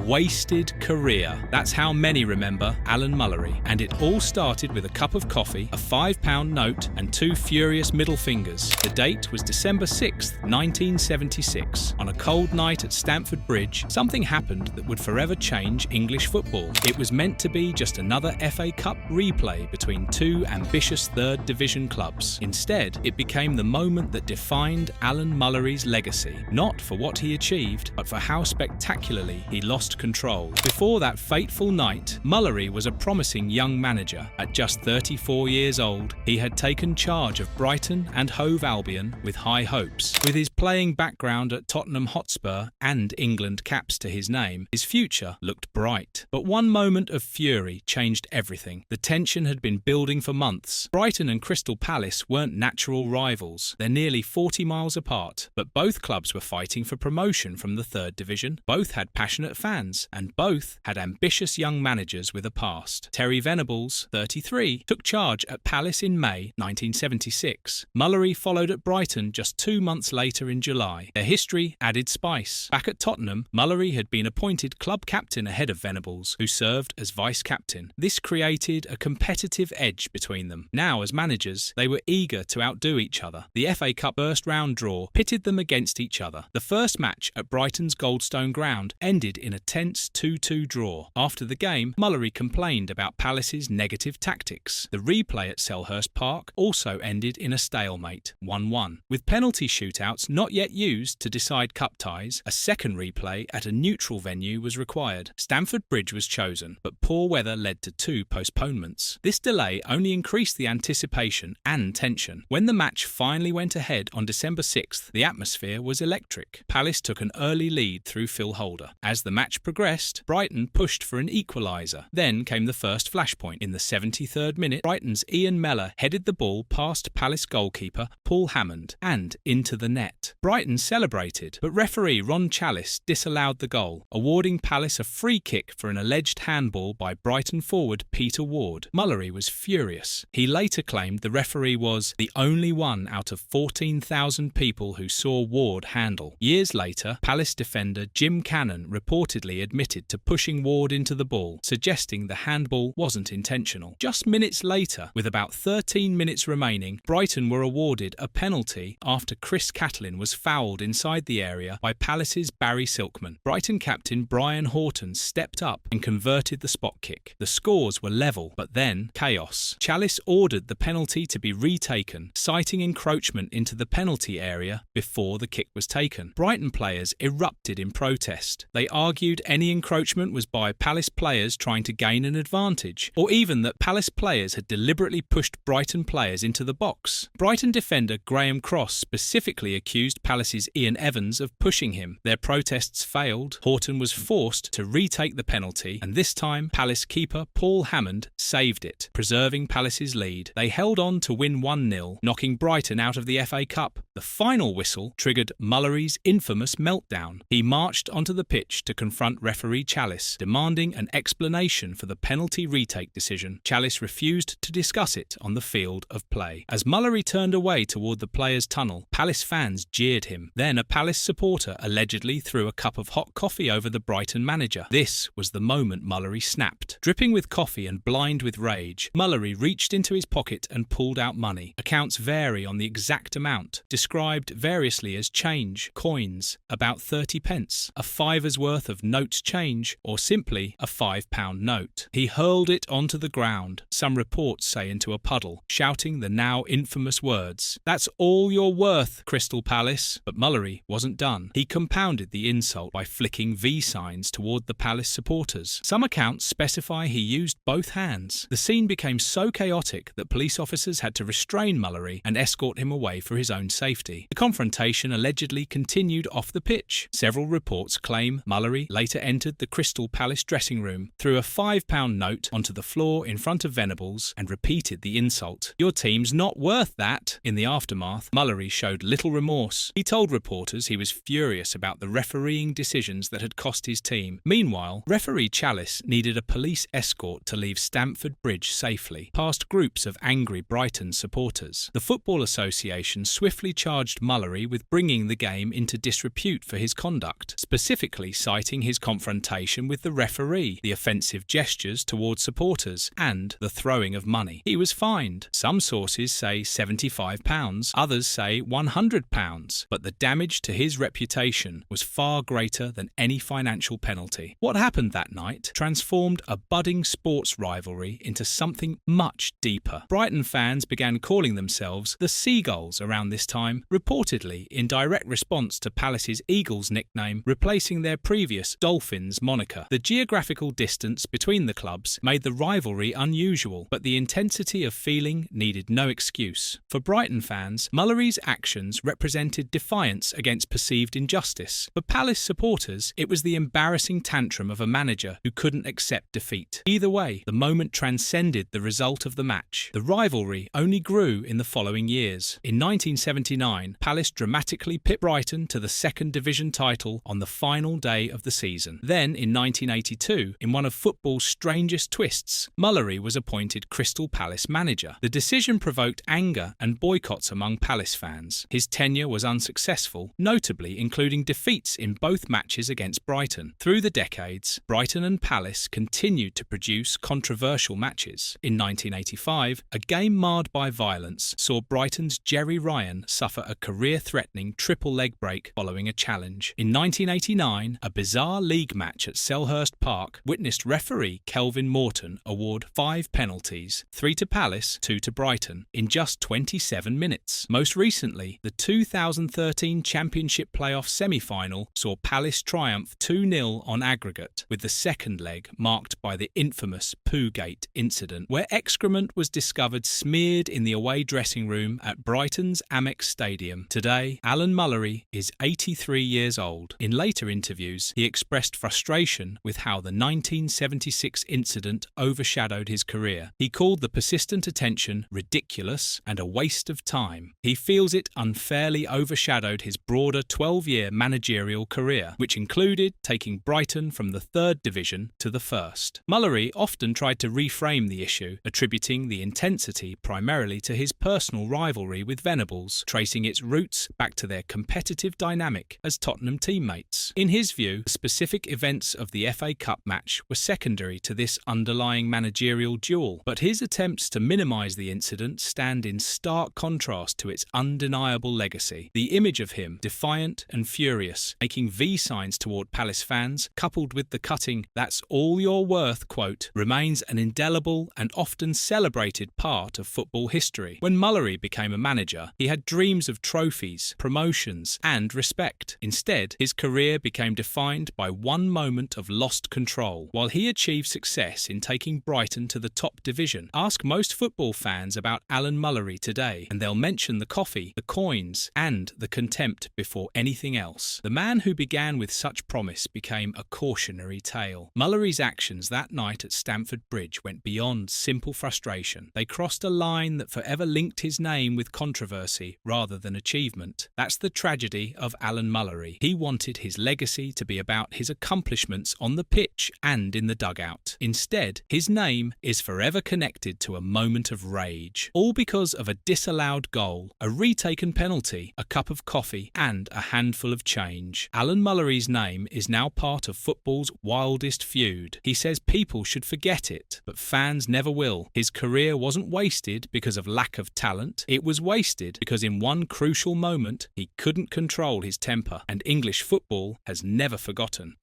wasted career. That's how many remember Alan Mullery. And it all started with a cup of coffee, a £5 note, and 2 furious middle fingers. The date was December 6th, 1976. On a cold night at Stamford Bridge, something happened that would forever change English football. It was meant to be just another FA Cup replay between 2 ambitious third division clubs. Instead, it became the moment that defined Alan Mullery's legacy, not for what he achieved, but for how spectacularly he lost control. Before that fateful night, Mullery was a promising young manager. At just 34 years old, he had taken charge of Brighton and Hove Albion with high hopes. With his playing background at Tottenham Hotspur and England caps to his name, his future looked bright. But one moment of fury changed everything. The tension had been building for months. Brighton and Crystal Palace weren't natural rivals. They're nearly 40 miles apart, but both clubs were fighting for promotion from the third division. Both had passionate fans, and both had ambitious young managers with a past. Terry Venables, 33, took charge at Palace in May 1976. Mullery followed at Brighton just 2 months later in July. Their history added spice. Back at Tottenham, Mullery had been appointed club captain ahead of Venables, who served as vice-captain. This created a competitive edge between them. Now, as managers, they were eager to outdo each other. The FA Cup first-round draw pitted them against each other. The first match at Brighton's Goldstone Ground ended in a tense 2-2 draw. After the game, Mullery complained about Palace's negative tactics. The replay at Selhurst Park also ended in a stalemate, 1-1. With penalty shootouts not yet used to decide cup ties, a second replay at a neutral venue was required. Stamford Bridge was chosen, but poor weather led to 2 postponements. This delay only increased the anticipation and tension. When the match finally went ahead on December 6th, the atmosphere was electric. Palace took an early lead through Phil Holder. As the match progressed, Brighton pushed for an equaliser. Then came the first flashpoint. In the 73rd minute, Brighton's Ian Mellor headed the ball past Palace goalkeeper Paul Hammond and into the net. Brighton celebrated, but referee Ron Challis disallowed the goal, awarding Palace a free kick for an alleged handball by Brighton forward Peter Ward. Mullery was furious. He later claimed the referee was the only one out of 14,000 people who saw Ward handle. Years later, Palace defender Jim Cannon reportedly admitted to pushing Ward into the ball, suggesting the handball wasn't intentional. Just minutes later, with about 13 minutes remaining, Brighton were awarded a penalty after Chris Catlin was fouled inside the area by Palace's Barry Silkman. Brighton captain Brian Horton stepped up and converted the spot kick. The scores were level, but then chaos. Challis ordered the penalty to be retaken, citing encroachment into the penalty area before the kick was taken. Brighton players erupted in protest. They argued any encroachment was by Palace players trying to gain an advantage, or even that Palace players had deliberately pushed Brighton players into the box. Brighton defender Graham Cross specifically accused Palace's Ian Evans of pushing him. Their protests failed. Horton was forced to retake the penalty, and this time Palace keeper Paul Hammond saved it, preserving Palace's lead. They held on to win 1-0, knocking Brighton out of the FA Cup. The final whistle triggered Mullery's infamous meltdown. He marched onto the pitch to confront referee Challis, demanding an explanation for the penalty retake decision. Challis refused to discuss it on the field of play. As Mullery turned away toward the players' tunnel, Palace fans jeered him. Then a Palace supporter allegedly threw a cup of hot coffee over the Brighton manager. This was the moment Mullery snapped. Dripping with coffee and blind with rage, Mullery reached into his pocket and pulled out money. Accounts vary on the exact amount, described variously as change, coins, about 30 pence, a fiver's worth of notes change, or simply a £5 note. He hurled it onto the ground, some reports say into a puddle, shouting the now infamous words, "That's all you're worth, Crystal Palace." But Mullery wasn't done. He compounded the insult by flicking V signs toward the Palace supporters. Some accounts specify he used both hands. The scene became so chaotic that police officers had to restrain Mullery and escort him away for his own safety. The confrontation allegedly continued off the pitch. Several reports claim Mullery later entered the Crystal Palace dressing room, threw a £5 note onto the floor in front of Venables and repeated the insult. "Your team's not worth that." In the aftermath, Mullery showed little remorse. He told reporters he was furious about the refereeing decisions that had cost his team. Meanwhile, referee Challis needed a police escort to leave Stamford Bridge safely, past groups of angry Brighton supporters. The Football Association swiftly charged Mullery with bringing the game into disrepute for his conduct, specifically citing his confrontation with the referee, the offensive gestures towards supporters, and the throwing of money. He was fined. Some sources say £75, others say £100, but the damage to his reputation was far greater than any financial penalty. What happened that night transformed a budding sports rivalry into something much deeper. Brighton fans began calling themselves the Seagulls around this time, reportedly in direct response to Palace's Eagles nickname, replacing their previous Dolphins moniker. The geographical distance between the clubs made the rivalry unusual, but the intensity of feeling needed no excuse. For Brighton fans, Mullery's actions represented defiance against perceived injustice. For Palace supporters, it was the embarrassing tantrum of a manager who couldn't accept defeat. Either way, the moment transcended the result of the match. The rivalry only grew in the following years. In 1979, Palace dramatically pipped Brighton to the second division title on the final day of the season. Then, in 1982, in one of football's strangest twists, Mullery was appointed Crystal Palace manager. The decision provoked anger and boycotts among Palace fans. His tenure was unsuccessful, notably including defeats in both matches against Brighton. Through the decades, Brighton and Palace continued to produce controversial matches. In 1985, a game marred by violence saw Brighton's Jerry Ryan suffer a career-threatening triple leg break following a challenge. In 1989, a bizarre league match at Selhurst Park witnessed referee Kelvin Morton award 5 penalties, 3 to Palace, 2 to Brighton, in just 27 minutes. Most recently, the 2013 Championship playoff semi-final saw Palace triumph 2-0 on aggregate, with the second leg marked by the infamous Poogate incident, where excrement was discovered smeared in the away dressing room at Brighton's Amex Stadium. Today, Alan Mullery is 83 years old. In later interviews, he expressed frustration with how the 1976 incident overshadowed his career. He called the persistent attention ridiculous and a waste of time. He feels it unfairly overshadowed his broader 12-year managerial career, which included taking Brighton from the third division to the first. Mullery often tried to reframe the issue, attributing the intensity primarily to his personal rivalry with Venables, tracing its roots back to their competitive dynamic as Tottenham teammates. In his view, the specific events of the FA Cup match were secondary to this underlying managerial duel, but his attempts to minimise the incident stand in stark contrast to its undeniable legacy. The image of him, defiant and furious, making V signs toward Palace fans, coupled with the cutting "that's all you're worth" quote, remains an indelible and often celebrated part of football history. When Mullery became a manager, he had dreams of trophies, promotions, and respect. Instead, his career became defined by one moment of lost control, while he achieved success in taking Brighton to the top division. Ask most football fans about Alan Mullery today, and they'll mention the coffee, the coins, and the contempt before anything else. The man who began with such promise became a cautionary tale. Mullery's actions that night at Stamford Bridge went beyond simple frustration. They crossed a line that forever linked his name with controversy rather than achievement. That's the tragedy of Alan Mullery. He wanted his legacy to be about his accomplishments on the pitch and in the dugout. Instead, his name is forever connected to a moment of rage, all because of a disallowed goal, a retaken penalty, a cup of coffee, and a handful of change. Alan Mullery's name is now part of football's wildest feud. He says people should forget it, but fans never will. His career wasn't wasted because of lack of talent. It was wasted because in one crucial moment he couldn't control his temper, and English football has never forgotten.